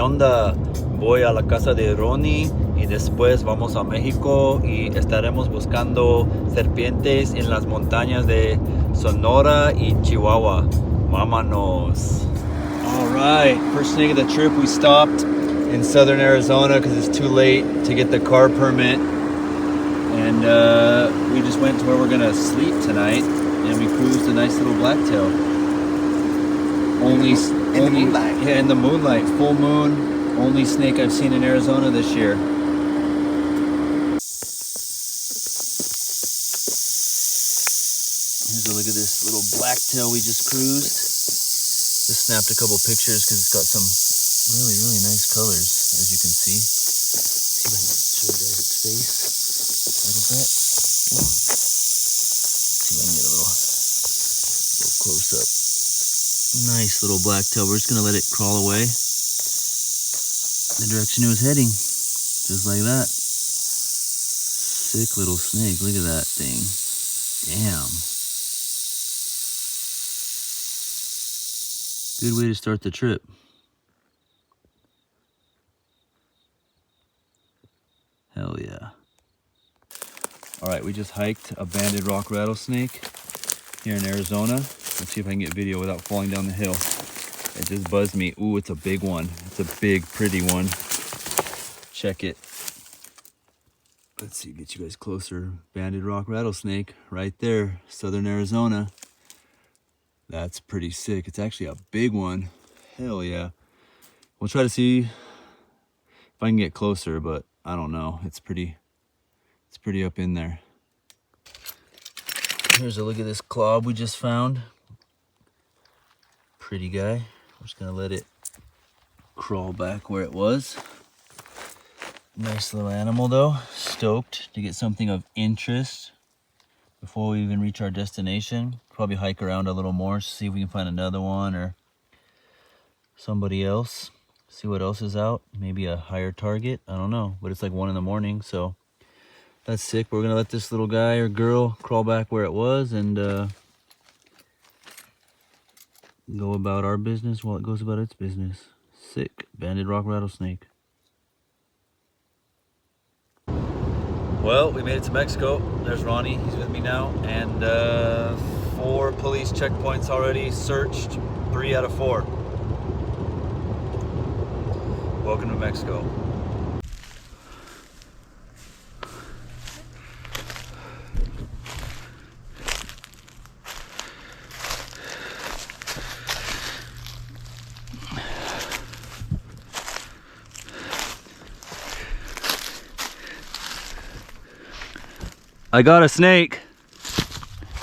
onda? Voy a la casa de Ronnie y después vamos a México y estaremos buscando serpientes en las montañas de Sonora y Chihuahua. Vámonos. All right, first thing of the trip, we stopped in southern Arizona because it's too late to get the car permit. And we just went to where we're gonna sleep tonight, and we cruised a nice little blacktail. In the moonlight. Yeah, in the moonlight, full moon. Only snake I've seen in Arizona this year. Here's a look at this little blacktail we just cruised. Just snapped a couple pictures because it's got some really nice colors, as you can see. See if I can show you guys its face a little bit. Whoa. See if I can get a little close up. Nice little blacktail. We're just gonna let it crawl away the direction it was heading, just like that. Sick little snake. Look at that thing. Damn. Good way to start the trip. Hell yeah. All right, we just hiked a banded rock rattlesnake here in Arizona. Let's see if I can get video without falling down the hill. It just buzzed me. Ooh, it's a big one. It's a big, pretty one. Check it. Let's see, get you guys closer. Banded rock rattlesnake right there, southern Arizona. That's pretty sick. It's actually a big one. Hell yeah. We'll try to see if I can get closer, but I don't know. It's pretty up in there. Here's a look at this clob we just found. Pretty guy. We're just gonna let it crawl back where it was. Nice little animal though. Stoked to get something of interest before we even reach our destination. Probably hike around a little more, see if we can find another one or somebody else. See what else is out. Maybe a higher target. I don't know. But it's like 1 in the morning, so that's sick. We're gonna let this little guy or girl crawl back where it was and go about our business while it goes about its business. Sick. Banded rock rattlesnake. Well, we made it to Mexico. There's Ronnie, he's with me now. And 4 police checkpoints already searched, 3 out of 4. Welcome to Mexico. I got a snake.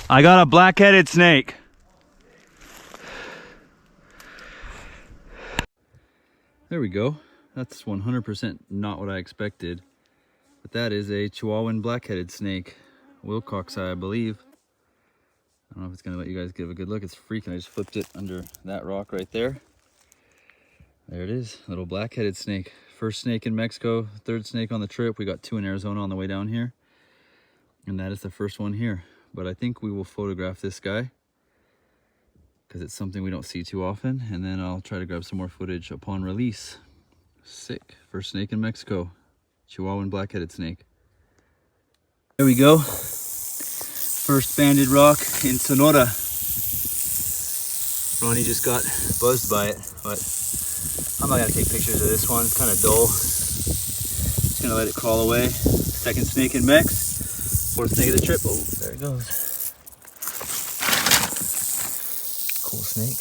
I got a black-headed snake. There we go. That's 100% not what I expected. But that is a Chihuahuan black-headed snake. Wilcox, I believe. I don't know if it's gonna let you guys give a good look. It's freaking. I just flipped it under that rock right there. There it is, little black-headed snake. First snake in Mexico, 3rd snake on the trip. We got 2 in Arizona on the way down here. And that is the first one here. But I think we will photograph this guy because it's something we don't see too often. And then I'll try to grab some more footage upon release. Sick. First snake in Mexico. Chihuahuan black-headed snake. There we go. First banded rock in Sonora. Ronnie just got buzzed by it, but I'm not gonna take pictures of this one. It's kind of dull. Just gonna let it crawl away. Second snake in Mex. 4th snake of the trip. Oh, there it goes. Cool snake.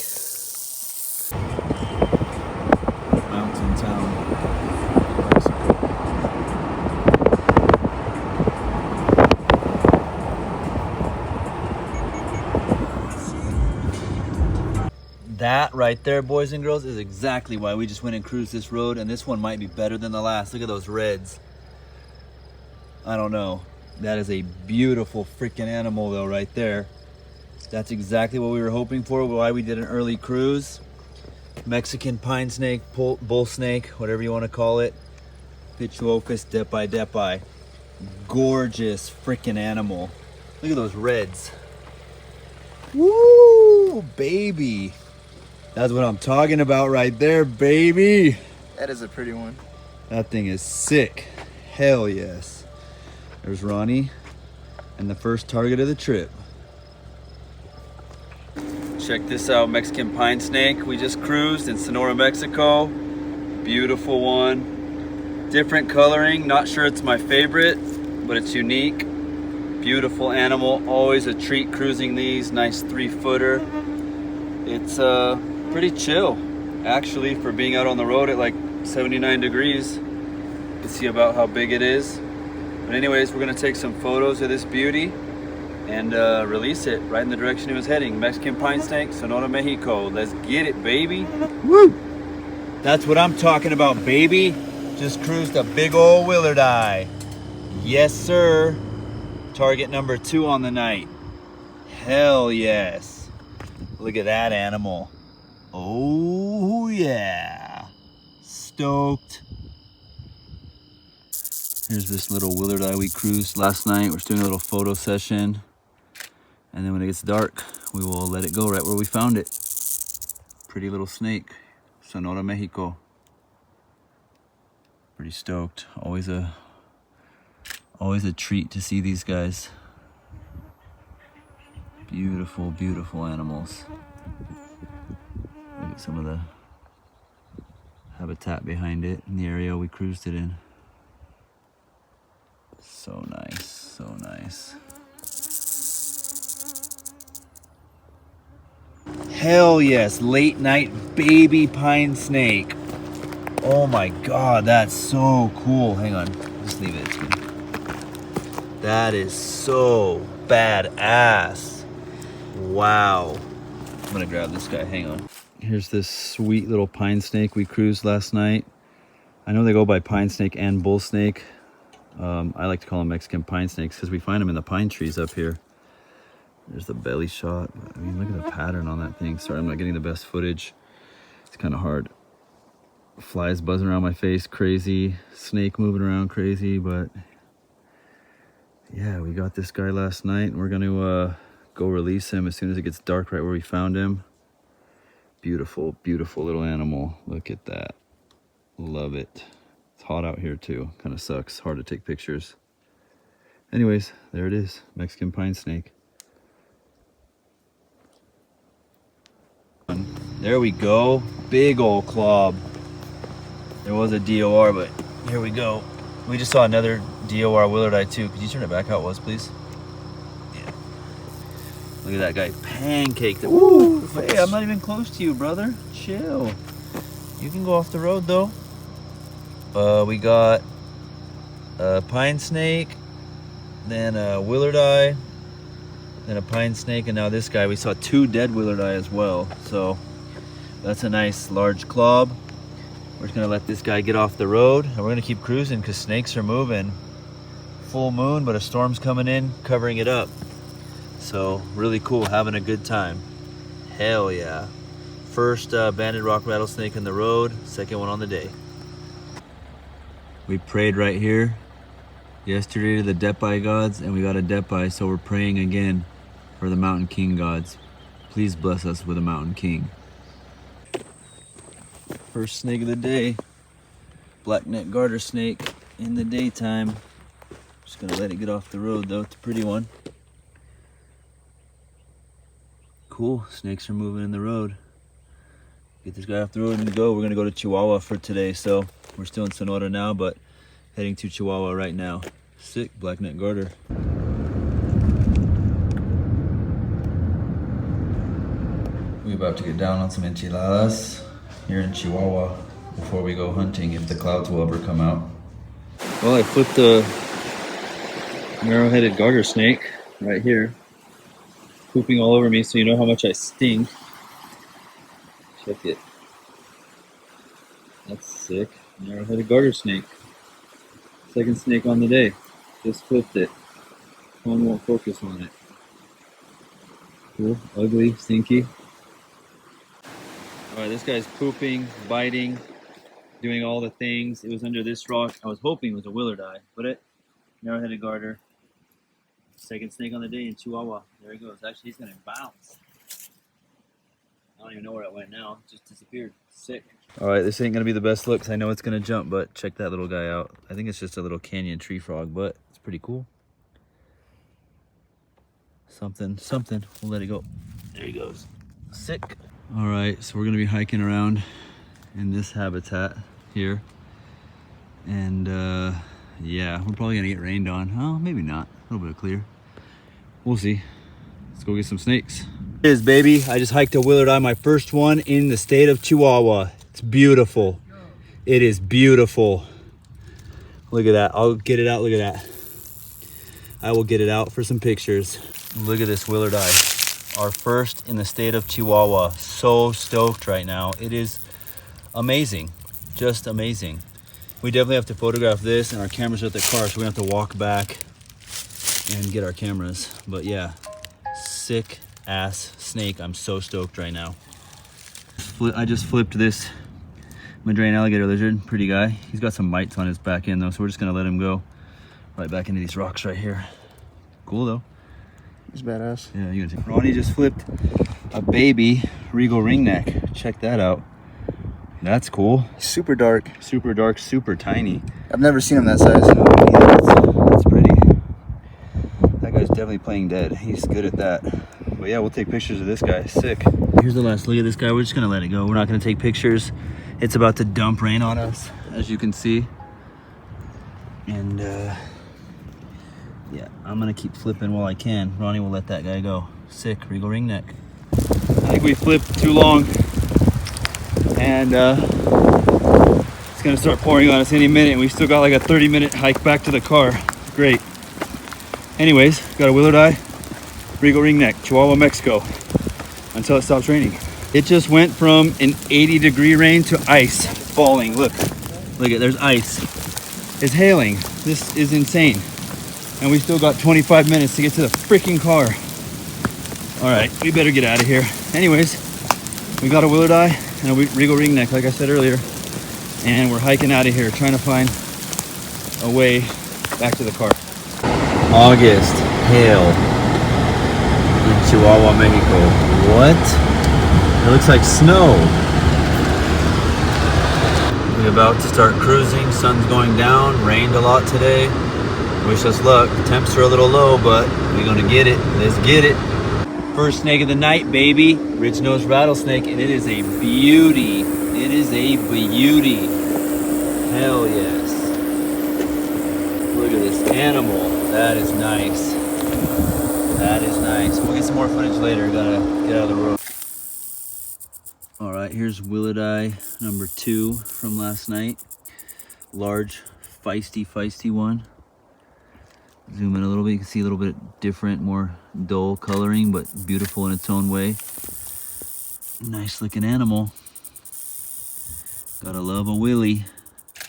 Mountain town. That right there, boys and girls, is exactly why we just went and cruised this road, and this one might be better than the last. Look at those reds. I don't know. That is a beautiful freaking animal though right there. That's exactly what we were hoping for, why we did an early cruise. Mexican pine snake, bull snake, whatever you want to call it. Pituophis depi. Gorgeous freaking animal. Look at those reds. Woo, baby. That's what I'm talking about right there, baby. That is a pretty one. That thing is sick. Hell yes. There's Ronnie and the first target of the trip. Check this out, Mexican pine snake. We just cruised in Sonora, Mexico. Beautiful one. Different coloring. Not sure it's my favorite, but it's unique. Beautiful animal. Always a treat cruising these. Nice 3-footer. It's pretty chill, actually, for being out on the road at like 79 degrees. You can see about how big it is. But anyways, we're gonna take some photos of this beauty and release it right in the direction it was heading. Mexican pine snake, Sonora, Mexico. Let's get it, baby. Woo! That's what I'm talking about, baby. Just cruised a big old Willard eye. Yes, sir. Target number 2 on the night. Hell yes. Look at that animal. Oh yeah. Stoked. Here's this little Willard eye we cruised last night. We're just doing a little photo session. And then when it gets dark, we will let it go right where we found it. Pretty little snake, Sonora, Mexico. Pretty stoked. Always a treat to see these guys. Beautiful, beautiful animals. Look at some of the habitat behind it in the area we cruised it in. So nice, so nice. Hell yes, late night baby pine snake. Oh my God, that's so cool. Hang on, just leave it. That is so badass. Wow. I'm gonna grab this guy, hang on. Here's this sweet little pine snake we cruised last night. I know they go by pine snake and bull snake. I like to call them Mexican pine snakes because we find them in the pine trees up here. There's the belly shot. I mean, look at the pattern on that thing. Sorry, I'm not getting the best footage. It's kind of hard. Flies buzzing around my face, crazy. Snake moving around, crazy. But yeah, we got this guy last night, and we're going to go release him as soon as it gets dark right where we found him. Beautiful, beautiful little animal. Look at that. Love it. It's hot out here too. Kind of sucks. Hard to take pictures. Anyways, there it is. Mexican pine snake. There we go. Big old clob. There was a DOR, but here we go. We just saw another DOR Willard eye too. Could you turn it back how it was, please? Yeah. Look at that guy pancaked it. Woo! Hey, I'm not even close to you, brother. Chill. You can go off the road though. We got a pine snake, then a Willard eye, then a pine snake, and now this guy. We saw 2 dead Willard eye as well. So that's a nice large clob. We're just gonna let this guy get off the road, and we're gonna keep cruising because snakes are moving. Full moon, but a storm's coming in, covering it up. So really cool, having a good time. Hell yeah. First banded rock rattlesnake on the road, second one on the day. We prayed right here yesterday to the Depai gods, and we got a Depai, so we're praying again for the Mountain King gods. Please bless us with a Mountain King. First snake of the day, black-neck garter snake in the daytime. Just gonna let it get off the road though. It's a pretty one. Cool, snakes are moving in the road. Get this guy off the road and go. We're gonna go to Chihuahua for today, so we're still in Sonora now, but heading to Chihuahua right now. Sick, black-neck garter. We're about to get down on some enchiladas here in Chihuahua before we go hunting, if the clouds will ever come out. Well, I flipped the narrow-headed garter snake right here, pooping all over me, so you know how much I stink. Check it. That's sick. Narrow-headed garter snake. Second snake on the day. Just flipped it. Phone won't focus on it. Cool, ugly, stinky. Alright, this guy's pooping, biting, doing all the things. It was under this rock. I was hoping it was a Willard eye, but it narrow-headed garter. Second snake on the day in Chihuahua. There he goes. Actually, he's gonna bounce. I don't even know where it went now. It just disappeared. Sick. All right, this ain't gonna be the best look 'cause I know it's gonna jump, but check that little guy out. I think it's just a little canyon tree frog, but it's pretty cool. Something. We'll let it go. There he goes. Sick. All right, so we're gonna be hiking around in this habitat here. And yeah, we're probably gonna get rained on. Oh, maybe not. A little bit of clear. We'll see. Let's go get some snakes. It is, baby. I just hiked a Willard Eye, my first one in the state of Chihuahua. It's beautiful. It is beautiful. Look at that. I'll get it out. Look at that. I will get it out for some pictures. Look at this Willard Eye. Our first in the state of Chihuahua. So stoked right now. It is amazing. Just amazing. We definitely have to photograph this, and our cameras are at the car, so we have to walk back and get our cameras. But yeah, sick ass snake. I'm so stoked right now. I just flipped this Madrean alligator lizard. Pretty guy. He's got some mites on his back end though, so we're just gonna let him go right back into these rocks right here. Cool though. He's badass. Yeah, you gonna take. Ronnie just flipped a baby regal ringneck. Check that out. That's cool. Super dark. Super dark, super tiny. I've never seen him that size. That's pretty. That guy's definitely playing dead. He's good at that. But yeah, we'll take pictures of this guy. Sick. Here's the last look at this guy. We're just gonna let it go. We're not gonna take pictures. It's about to dump rain on us, as you can see. And yeah, I'm gonna keep flipping while I can. Ronnie will let that guy go. Sick, regal ringneck. I think we flipped too long. And it's gonna start pouring on us any minute, and we still got like a 30-minute hike back to the car. Great. Anyways, got a Willard Eye, regal ringneck, Chihuahua, Mexico, until it stops raining. It just went from an 80-degree rain to ice falling. Look at, there's ice. It's hailing. This is insane. And we still got 25 minutes to get to the freaking car. All right, we better get out of here. Anyways, we got a Willard Eye and a regal ringneck, like I said earlier, and we're hiking out of here, trying to find a way back to the car. August, hail in Chihuahua, Mexico. What? It looks like snow. We're about to start cruising. Sun's going down. Rained a lot today. Wish us luck. The temps are a little low, but we're gonna get it. Let's get it. First snake of the night, baby. Ridge-nosed rattlesnake, and it is a beauty. It is a beauty. Hell yes. Look at this animal. That is nice. That is nice. We'll get some more footage later. Gotta get out of the road. All right, here's Willard Eye number 2 from last night. Large, feisty one. Zoom in a little bit, you can see a little bit different, more dull coloring, but beautiful in its own way. Nice looking animal. Gotta love a willy,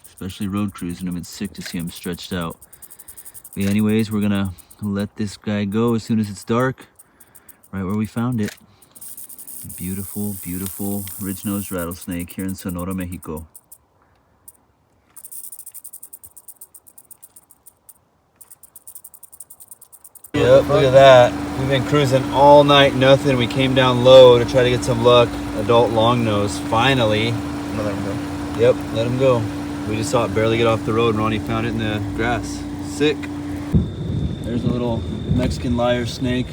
especially road cruising them. It's sick to see them stretched out. But yeah, anyways, we're gonna let this guy go as soon as it's dark, right where we found it. Beautiful, beautiful ridge-nosed rattlesnake here in Sonora, Mexico. Yep, look at that. We've been cruising all night, nothing. We came down low to try to get some luck. Adult longnose, finally. I'm gonna let him go. Yep, let him go. We just saw it barely get off the road, and Ronnie found it in the grass. Sick. There's a little Mexican lyre snake.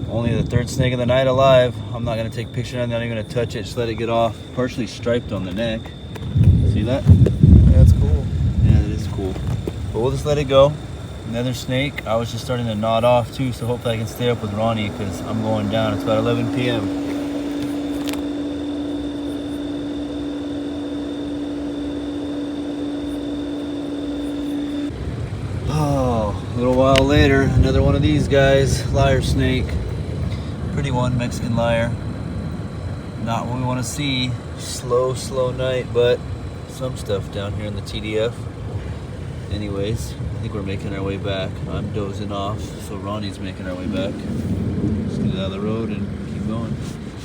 Only the 3rd snake of the night alive. I'm not gonna take pictures of it, I'm not even gonna touch it, just let it get off. Partially striped on the neck. See that? Yeah, that's cool. Yeah, that is cool. But we'll just let it go. Another snake. I was just starting to nod off too, so hopefully I can stay up with Ronnie because I'm going down. It's about 11 p.m. Oh, a little while later, another one of these guys, lyre snake. Pretty one, Mexican lyre. Not what we want to see. Slow night, but some stuff down here in the TDF. Anyways, I think we're making our way back. I'm dozing off, so Ronnie's making our way back. Just get out of the road and keep going.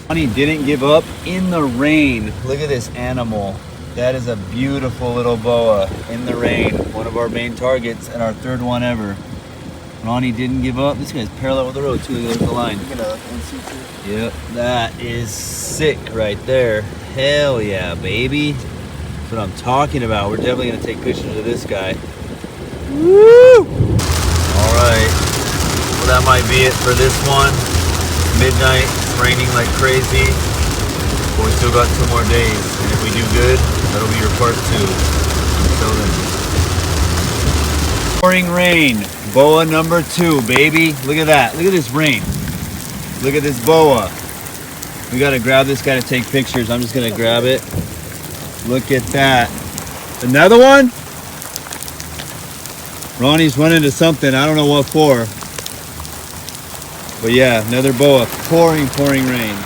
Ronnie didn't give up in the rain. Look at this animal. That is a beautiful little boa in the rain. One of our main targets and our 3rd one ever. Ronnie didn't give up. This guy's parallel with the road too. There's the line. Look at a NC2. Yep, that is sick right there. Hell yeah, baby. That's what I'm talking about. We're definitely gonna take pictures of this guy. Woo! All right, well that might be it for this one. Midnight, it's raining like crazy, but we still got 2 more days. And if we do good, that'll be your part 2. Until then. Pouring rain, boa number 2, baby. Look at that, look at this rain. Look at this boa. We gotta grab this guy to take pictures. I'm just gonna grab it. Look at that. Another one? Ronnie's running to something. I don't know what for. But yeah, another boa. Pouring rain.